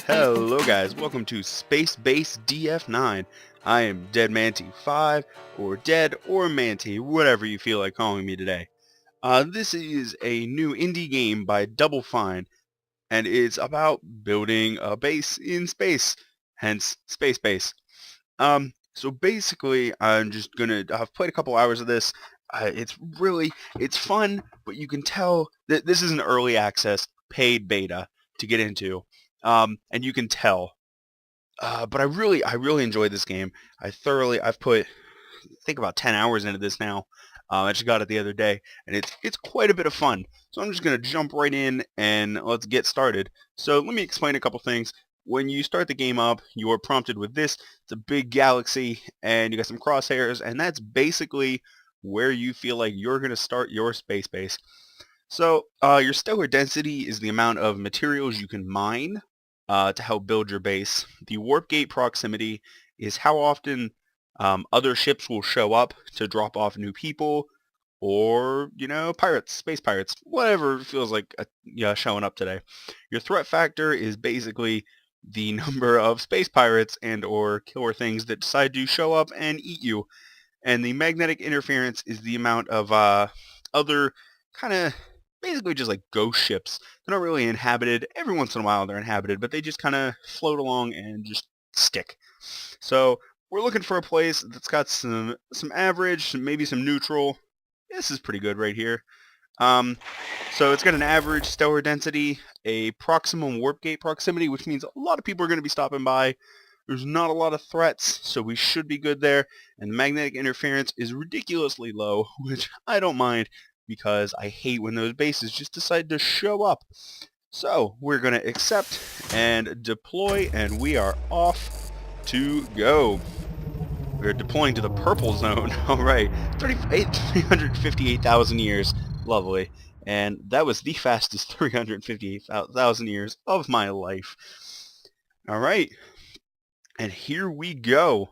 Hello guys, welcome to SpaceBase DF-9. I am Dead Manty 5, or Dead or Manty, whatever you feel like calling me today. This is a new indie game by Double Fine, and it's about building a base in space, hence SpaceBase. So basically, I've played a couple hours of this. It's fun, but you can tell that this is an early access paid beta to get into. And you can tell. But I really enjoyed this game. I've put, I think, about 10 hours into this now. I just got it the other day, and it's quite a bit of fun. So I'm just going to jump right in and let's get started. So let me explain a couple things. When you start the game up, you are prompted with this. It's a big galaxy, and you got some crosshairs, and that's basically where you feel like you're going to start your space base. So your stellar density is the amount of materials you can mine to help build your base. The warp gate proximity is how often other ships will show up to drop off new people, or, pirates, space pirates, whatever feels like showing up today. Your threat factor is basically the number of space pirates and or killer things that decide to show up and eat you. And the magnetic interference is the amount of other kind of basically just like ghost ships. They're not really inhabited. Every once in a while they're inhabited, but they just kind of float along and just stick. So we're looking for a place that's got some average, maybe some neutral. This is pretty good right here. So it's got an average stellar density, a proximum warp gate proximity, which means a lot of people are going to be stopping by. There's not a lot of threats, so we should be good there. And the magnetic interference is ridiculously low, which I don't mind, because I hate when those bases just decide to show up. So we're going to accept and deploy, and we are off to go. We're deploying to the purple zone. All right, 358,000 years. Lovely. And that was the fastest 358,000 years of my life. All right. And here we go.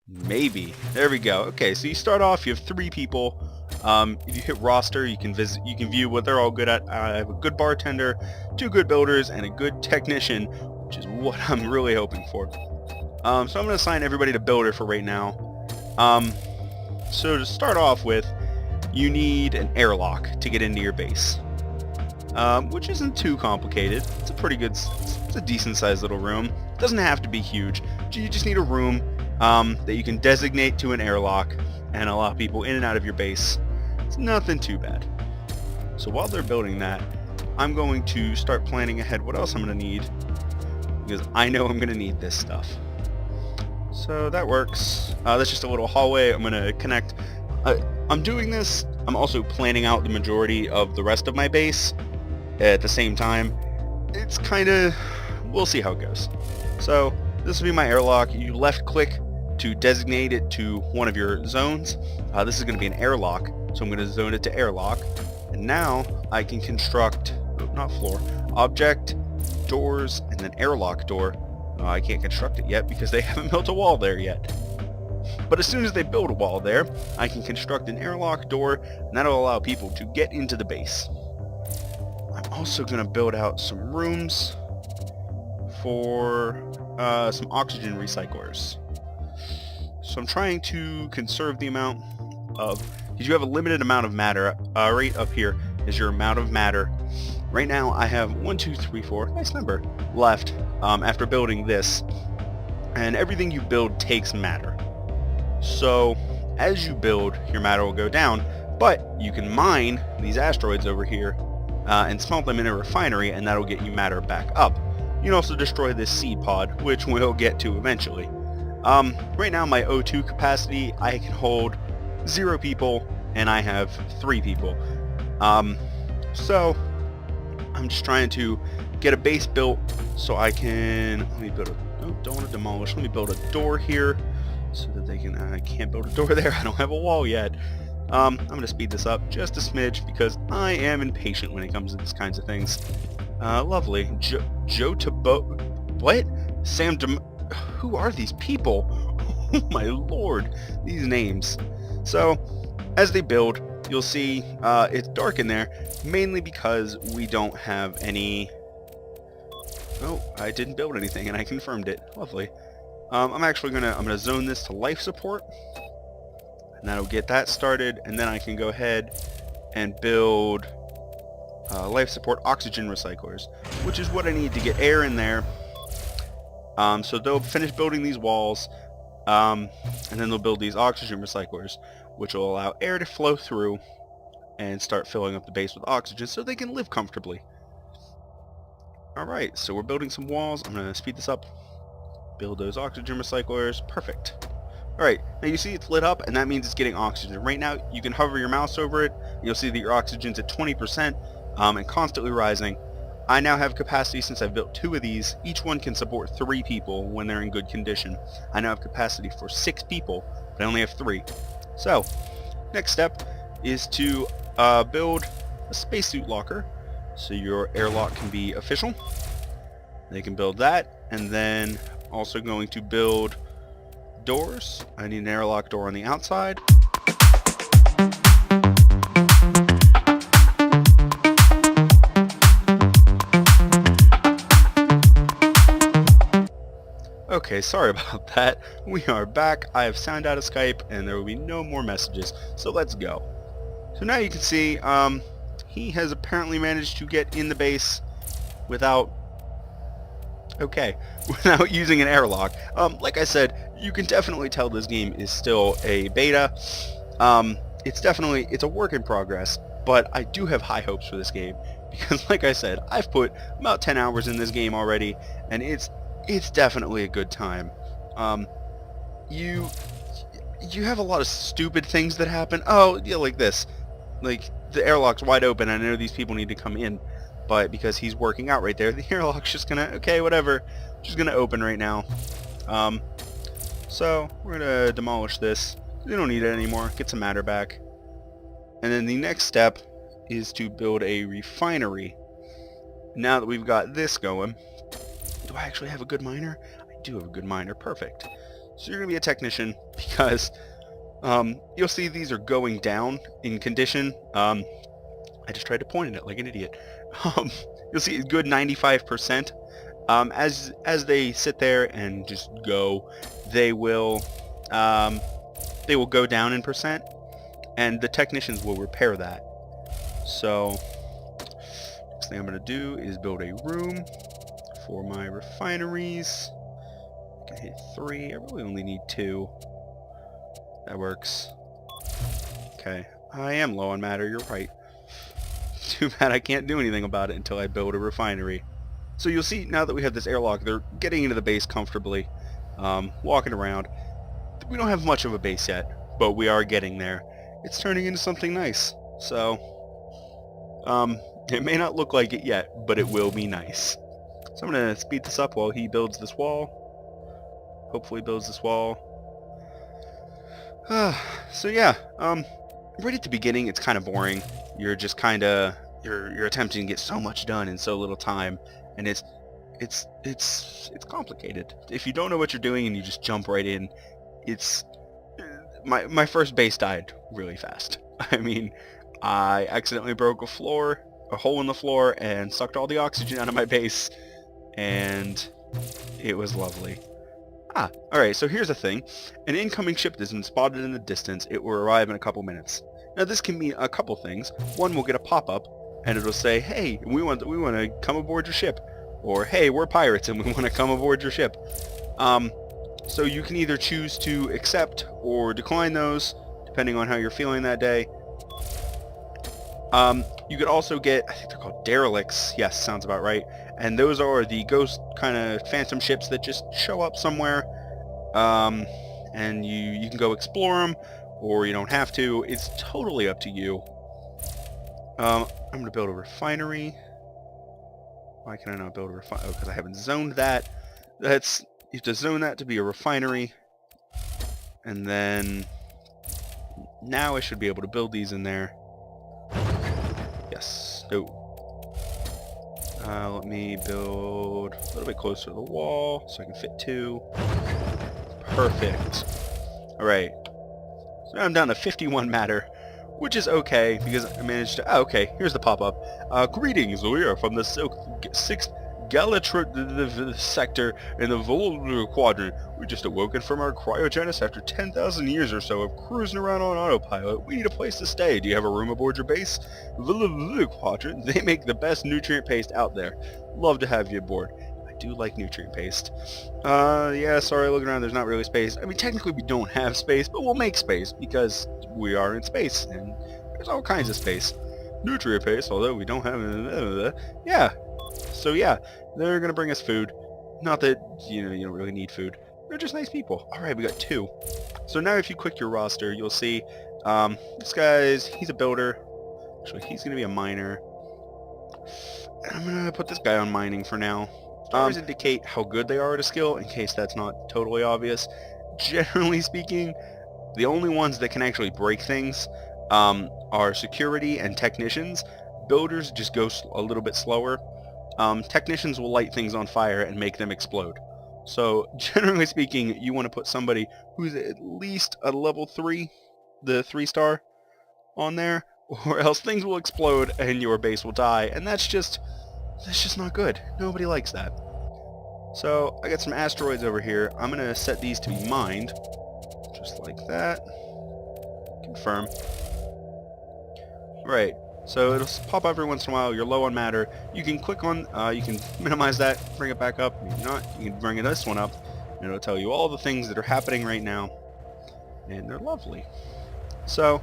Maybe. There we go. Okay, so you start off, you have 3 people. If you hit roster, you can view what they're all good at. I have a good bartender, 2 good builders, and a good technician, which is what I'm really hoping for. So I'm going to assign everybody to builder for right now. So to start off with, you need an airlock to get into your base, which isn't too complicated. It's a pretty good, it's a decent sized little room. It doesn't have to be huge. You just need a room that you can designate to an airlock and allow people in and out of your base. It's nothing too bad. So while they're building that, I'm going to start planning ahead what else I'm going to need, because I know I'm going to need this stuff. So that works. That's just a little hallway. I'm going to connect. I'm doing this. I'm also planning out the majority of the rest of my base at the same time. It's kind of, we'll see how it goes. So this will be my airlock. You left click to designate it to one of your zones. This is going to be an airlock, so I'm going to zone it to airlock. And now I can construct, not floor, object, doors, and then airlock door. I can't construct it yet because they haven't built a wall there yet. But as soon as they build a wall there, I can construct an airlock door, and that'll allow people to get into the base. I'm also going to build out some rooms for some oxygen recyclers. So I'm trying to conserve the amount of, because you have a limited amount of matter. Right up here is your amount of matter. Right now I have 1, 2, 3, 4, nice number, left after building this. And everything you build takes matter. So as you build, your matter will go down, but you can mine these asteroids over here and smelt them in a refinery, and that'll get you matter back up. You can also destroy this seed pod, which we'll get to eventually. Right now my O2 capacity, I can hold 0 people, and I have 3 people. So I'm just trying to get a base built so I can, let me build a, oh, don't want to demolish, let me build a door here so that they can, I can't build a door there, I don't have a wall yet. I'm going to speed this up just a smidge because I am impatient when it comes to these kinds of things. Lovely. Joe Tabo, what? Sam Dem, who are these people? Oh my lord, these names. So, as they build, you'll see it's dark in there, mainly because we don't have any... Oh, I didn't build anything, and I confirmed it. Lovely. I'm gonna zone this to life support, and that'll get that started, and then I can go ahead and build life support oxygen recyclers, which is what I need to get air in there. So they'll finish building these walls, and then they'll build these oxygen recyclers, which will allow air to flow through and start filling up the base with oxygen so they can live comfortably. Alright, so we're building some walls. I'm going to speed this up. Build those oxygen recyclers. Perfect. Alright, now you see it's lit up, and that means it's getting oxygen. Right now, you can hover your mouse over it, and you'll see that your oxygen's at 20%, and constantly rising. I now have capacity, since I've built 2 of these. Each one can support 3 people when they're in good condition. I now have capacity for 6 people, but I only have 3. So, next step is to build a spacesuit locker, so your airlock can be official. They can build that, and then also going to build doors. I need an airlock door on the outside. Okay, sorry about that. We are back. I have sound out of Skype, and there will be no more messages, so let's go. So now you can see, he has apparently managed to get in the base without using an airlock. Like I said, you can definitely tell this game is still a beta. It's a work in progress, but I do have high hopes for this game because, like I said, I've put about 10 hours in this game already, and it's definitely a good time. You have a lot of stupid things that happen. Oh, yeah, like this. Like, the airlock's wide open, and I know these people need to come in, but because he's working out right there, the airlock's just gonna, okay, whatever, just gonna open right now. So, we're gonna demolish this. We don't need it anymore. Get some matter back. And then the next step is to build a refinery. Now that we've got this going, do I actually have a good miner? I do have a good miner. Perfect. So you're gonna be a technician because you'll see these are going down in condition. I just tried to point at it like an idiot. You'll see it's good 95%. As they sit there and just go, they will go down in percent, and the technicians will repair that. So next thing I'm gonna do is build a room for my refineries. I can hit 3. I really only need 2. That works. Okay. I am low on matter, you're right. Too bad I can't do anything about it until I build a refinery. So you'll see now that we have this airlock, they're getting into the base comfortably, walking around. We don't have much of a base yet, but we are getting there. It's turning into something nice. So, it may not look like it yet, but it will be nice. So I'm going to speed this up while he builds this wall. Hopefully builds this wall. So yeah, right at the beginning it's kind of boring. You're just kind of, you're attempting to get so much done in so little time, and it's complicated. If you don't know what you're doing and you just jump right in, my first base died really fast. I mean, I accidentally broke a hole in the floor, and sucked all the oxygen out of my base, and it was lovely. Alright, so here's the thing. An incoming ship has been spotted in the distance. It will arrive in a couple minutes. Now this can mean a couple things. One, we'll get a pop-up, and it'll say, hey, we want to come aboard your ship. Or, hey, we're pirates and we want to come aboard your ship. So you can either choose to accept or decline those, depending on how you're feeling that day. You could also get, I think they're called derelicts. Yes, sounds about right. And those are the ghost kind of phantom ships that just show up somewhere. And you can go explore them, or you don't have to. It's totally up to you. I'm going to build a refinery. Why can I not build a refinery? Oh, because I haven't zoned that. You have to zone that to be a refinery. And then now I should be able to build these in there. Yes. No. Let me build a little bit closer to the wall so I can fit 2. Perfect. Alright. So now I'm down to 51 matter. which is okay because I managed to. Oh, okay, here's the pop-up. Greetings, we are from the 6th Galatrip sector in the Volga Quadrant. We just awoken from our cryogenesis after 10,000 years or so of cruising around on autopilot. We need a place to stay. Do you have a room aboard your base? Volga Quadrant. They make the best nutrient paste out there. Love to have you aboard. I do like nutrient paste. Yeah, sorry, looking around, there's not really space. I mean, technically we don't have space, but we'll make space because we are in space, and there's all kinds of space. Nutrient paste, although we don't have... Yeah. So yeah, they're gonna bring us food. Not that, you don't really need food. They're just nice people. Alright, we got 2. So now if you click your roster, you'll see, he's a builder. Actually, he's gonna be a miner. And I'm gonna put this guy on mining for now. Stars indicate how good they are at a skill, in case that's not totally obvious. Generally speaking, the only ones that can actually break things are security and technicians. Builders just go a little bit slower. Technicians will light things on fire and make them explode. So generally speaking, you want to put somebody who's at least a level 3, the 3-star, on there, or else things will explode and your base will die, and that's just not good. Nobody likes that. So I got some asteroids over here. I'm gonna set these to be mined, just like that. Confirm. Right. So it'll pop up every once in a while. You're low on matter. You can click on, you can minimize that, bring it back up. If not, you can bring this one up, and it'll tell you all the things that are happening right now, and they're lovely. So,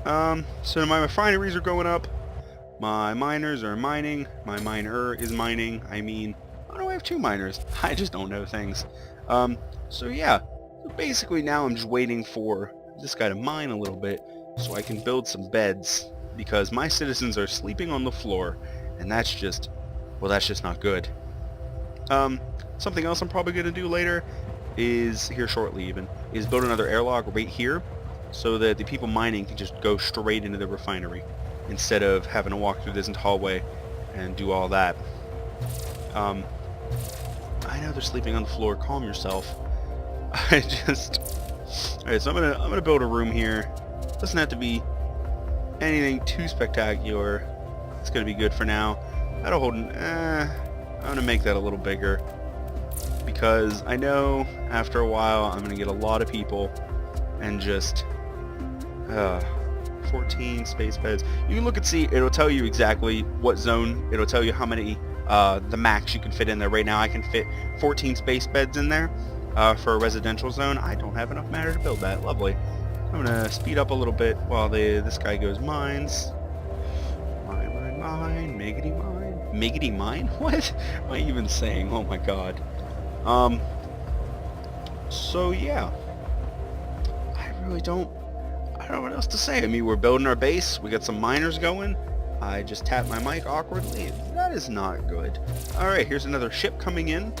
so my refineries are going up. My miners are mining. My miner is mining. I mean, why do I have 2 miners? I just don't know things. So yeah. So basically now I'm just waiting for this guy to mine a little bit so I can build some beds, because my citizens are sleeping on the floor, and that's just, well, that's just not good. Something else I'm probably going to do later is, here shortly even, is build another airlock right here so that the people mining can just go straight into the refinery instead of having to walk through this hallway and do all that. I know they're sleeping on the floor. Calm yourself. Alright, so I'm gonna build a room here. Doesn't have to be anything too spectacular. It's gonna be good for now. That'll hold. I'm gonna make that a little bigger because I know after a while I'm gonna get a lot of people and just 14 space beds. You can look and see. It'll tell you exactly what zone. It'll tell you how many the max you can fit in there. Right now I can fit 14 space beds in there for a residential zone. I don't have enough matter to build that. Lovely. I'm gonna speed up a little bit while this guy goes mines. Mine, miggity mine. Miggity mine? What am I even saying? Oh my god. So yeah. I don't know what else to say. I mean, we're building our base. We got some miners going. I just tapped my mic awkwardly. That is not good. Alright, here's another ship coming in.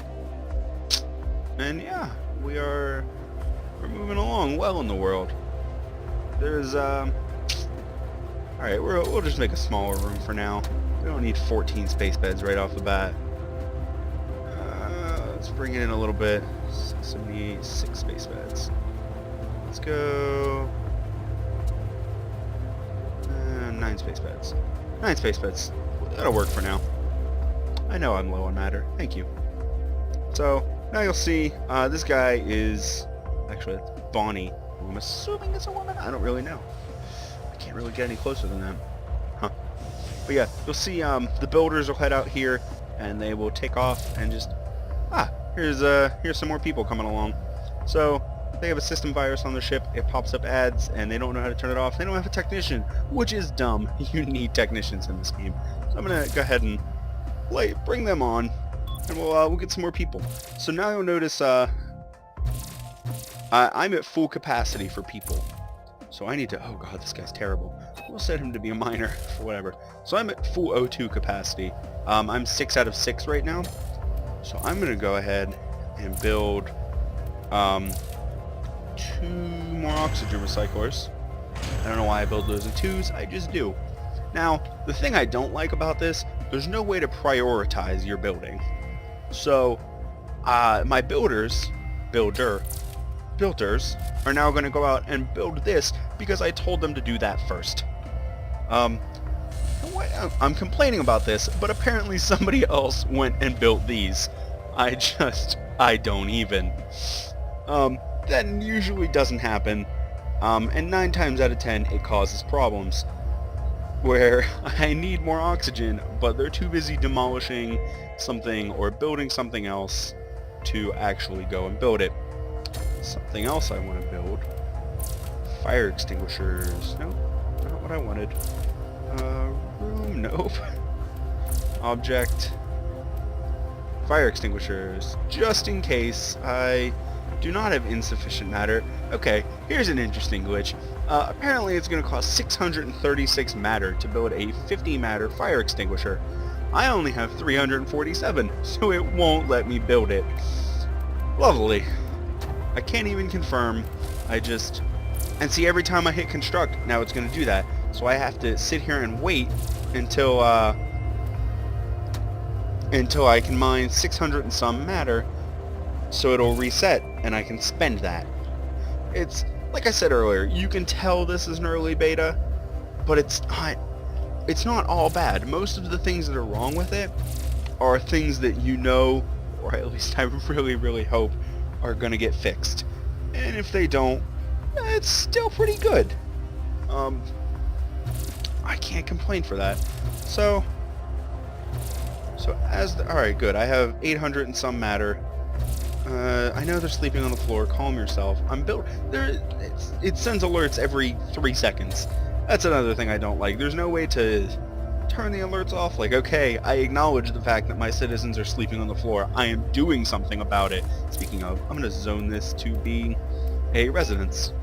And yeah, we're moving along well in the world. There's alright, we'll just make a smaller room for now. We don't need 14 space beds right off the bat. Let's bring it in a little bit. 6 space beds. Let's go 9 space beds. 9 space beds. That'll work for now. I know I'm low on matter. Thank you. So now you'll see this guy is actually it's Bonnie. I'm assuming it's a woman. I don't really know. I can't really get any closer than that. Huh. But yeah, you'll see the builders will head out here and they will take off and just here's some more people coming along. So they have a system virus on their ship. It pops up ads and they don't know how to turn it off. They don't have a technician, which is dumb. You need technicians in this game. So I'm gonna go ahead and bring them on, and we'll get some more people. So now you'll notice I'm at full capacity for people. So I need to, oh god, this guy's terrible. We'll set him to be a miner for whatever. So I'm at full O2 capacity. I'm 6 out of 6 right now. So I'm gonna go ahead and build 2 more oxygen recyclers. I don't know why I build those in 2s, I just do. Now, the thing I don't like about this, there's no way to prioritize your building. So, my builder, builders are now going to go out and build this because I told them to do that first. I'm complaining about this, but apparently somebody else went and built these. I don't even. That usually doesn't happen, and 9 times out of 10 it causes problems where I need more oxygen, but they're too busy demolishing something or building something else to actually go and build it. Something else I want to build. Fire extinguishers. Nope, not what I wanted. Room, nope. Object. Fire extinguishers. Just in case I do not have insufficient matter. Okay, here's an interesting glitch. Apparently it's going to cost 636 matter to build a 50 matter fire extinguisher. I only have 347, so it won't let me build it. Lovely. I can't even confirm. And see, every time I hit construct, now it's going to do that. So I have to sit here and wait until I can mine 600 and some matter, so it'll reset and I can spend that. It's like I said earlier, you can tell this is an early beta, but it's not all bad. Most of the things that are wrong with it are things that you know, or at least I really hope, are going to get fixed. And if they don't, it's still pretty good. I can't complain for that. So alright, good. I have 800 and some matter. I know they're sleeping on the floor. Calm yourself. It sends alerts every 3 seconds. That's another thing I don't like. There's no way to turn the alerts off. Like, okay, I acknowledge the fact that my citizens are sleeping on the floor. I am doing something about it. Speaking of, I'm going to zone this to be a residence.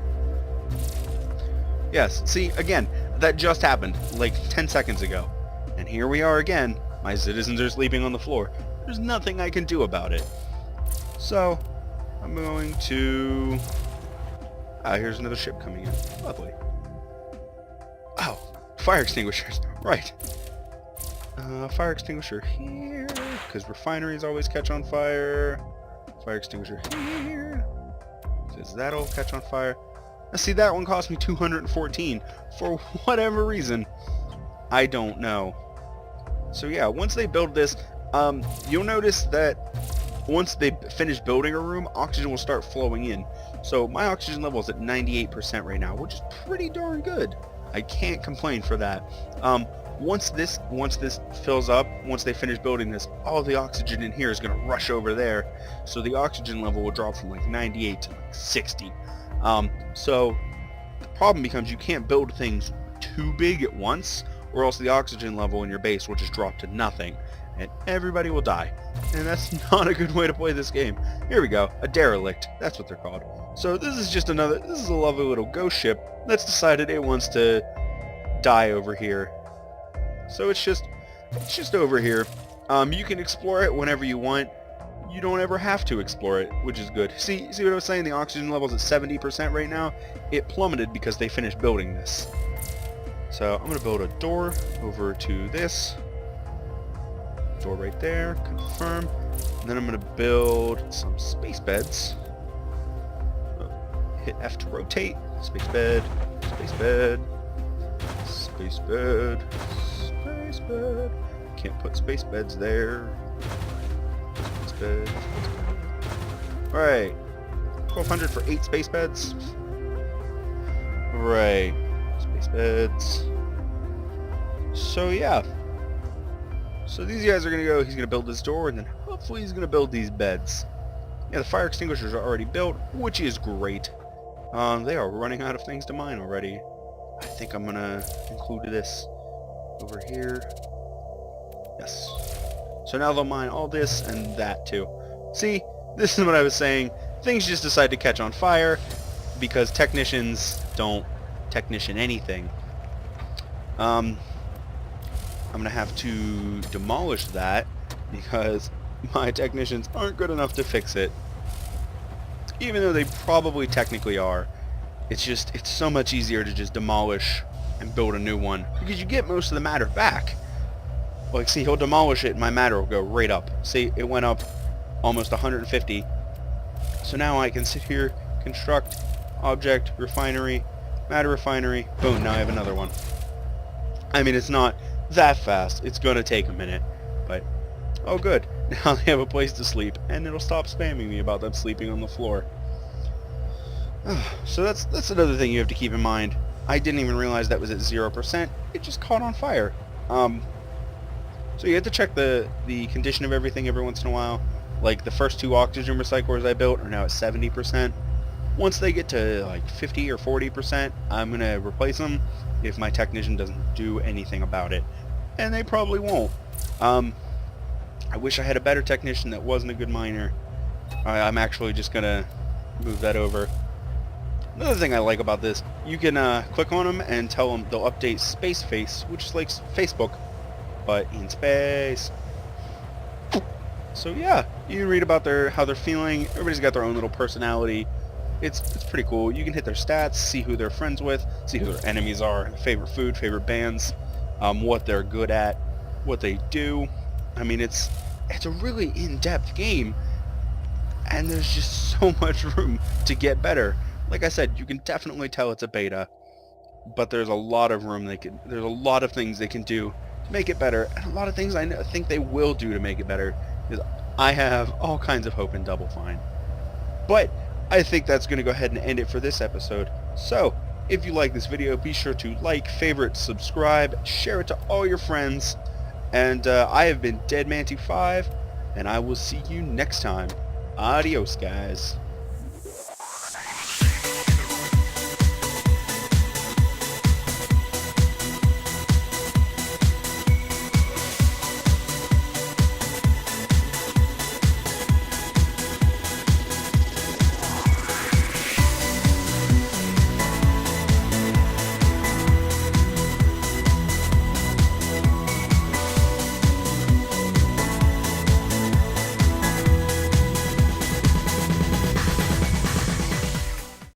Yes, see, again, that just happened like 10 seconds ago. And here we are again. My citizens are sleeping on the floor. There's nothing I can do about it. So, I'm going to... here's another ship coming in. Lovely. Oh, fire extinguishers. Right. Fire extinguisher here, because refineries always catch on fire. Fire extinguisher here, because that'll catch on fire. Now see, that one cost me 214 for whatever reason. I don't know. So yeah, once they build this, you'll notice that once they finish building a room, oxygen will start flowing in. So my oxygen level is at 98% right now, which is pretty darn good. I can't complain for that. Once this fills up, once they finish building this, all the oxygen in here is going to rush over there. So the oxygen level will drop from like 98 to like 60. So the problem becomes you can't build things too big at once, or else the oxygen level in your base will just drop to nothing, and everybody will die. And that's not a good way to play this game. Here we go, a derelict. That's what they're called. So this is a lovely little ghost ship that's decided it wants to die over here. So it's just over here. You can explore it whenever you want. You don't ever have to explore it, which is good. See what I was saying? The oxygen level's at 70% right now. It plummeted because they finished building this. So I'm going to build a door over to this. Door right there. Confirm. And then I'm going to build some space beds. Hit F to rotate. Space bed. Space bed. Space bed. Space bed. Can't put space beds there. Space bed. Alright. 1,200 for 8 space beds. Right. Space beds. So yeah. So these guys are going to go, he's going to build this door, and then hopefully he's going to build these beds. Yeah, the fire extinguishers are already built, which is great. They are running out of things to mine already. I think I'm going to include this over here. Yes. So now they'll mine all this and that too. See, this is what I was saying. Things just decide to catch on fire because technicians don't technician anything. I'm going to have to demolish that because my technicians aren't good enough to fix it. Even though they probably technically are. It's so much easier to just demolish and build a new one because you get most of the matter back. Like, see, he'll demolish it and my matter will go right up. See, it went up almost 150. So now I can sit here, construct, object, refinery, matter refinery, boom, now I have another one. I mean, it's not that fast. It's going to take a minute, but oh good. Now they have a place to sleep, and it'll stop spamming me about them sleeping on the floor. So that's another thing you have to keep in mind. I didn't even realize that was at 0%. It just caught on fire. So you have to check the condition of everything every once in a while. Like the first 2 oxygen recyclers I built are now at 70%. Once they get to like 50 or 40%, I'm going to replace them if my technician doesn't do anything about it. And they probably won't. I wish I had a better technician that wasn't a good miner. I'm actually just going to move that over. Another thing I like about this, you can click on them and tell them they'll update SpaceBase, which is like Facebook, but in space. So yeah, you can read about how they're feeling. Everybody's got their own little personality. It's pretty cool. You can hit their stats, see who they're friends with, see who their enemies are, favorite food, favorite bands, what they're good at, what they do. I mean, it's a really in-depth game, and there's just so much room to get better. Like I said, you can definitely tell it's a beta, but there's a lot of room there's a lot of things they can do to make it better, and a lot of things I think they will do to make it better, because I have all kinds of hope in Double Fine. But I think that's going to go ahead and end it for this episode. So, if you like this video, be sure to like, favorite, subscribe, share it to all your friends, and I have been Deadman25, and I will see you next time. Adios, guys.